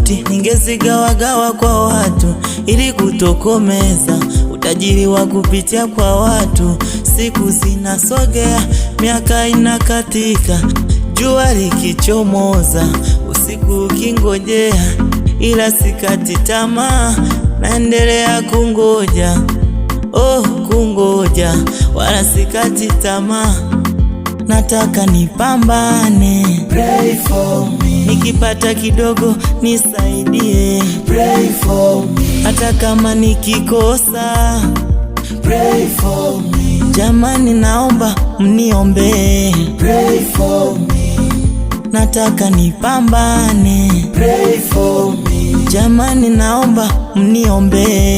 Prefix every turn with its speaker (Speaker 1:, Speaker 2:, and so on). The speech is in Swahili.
Speaker 1: tofauti ningezigawagawa kwa watu, ili kutokomeza utajiri wa kupitia kwa watu. Siku zinasogea, miaka inakatika, jua likichomoza, usiku ukingojea, ila sikati tamaa, naendelea kungoja. Oh, kungoja, wala sikati tamaa, nataka nipambane.
Speaker 2: Pray for me.
Speaker 1: Nikipata kidogo nisaidie.
Speaker 2: Pray for me.
Speaker 1: Hata kama nikikosa.
Speaker 2: Pray for me.
Speaker 1: Jamani, naomba mniombe.
Speaker 2: Pray for me.
Speaker 1: Nataka nipambane.
Speaker 2: Pray for me.
Speaker 1: Jamani, naomba mniombe.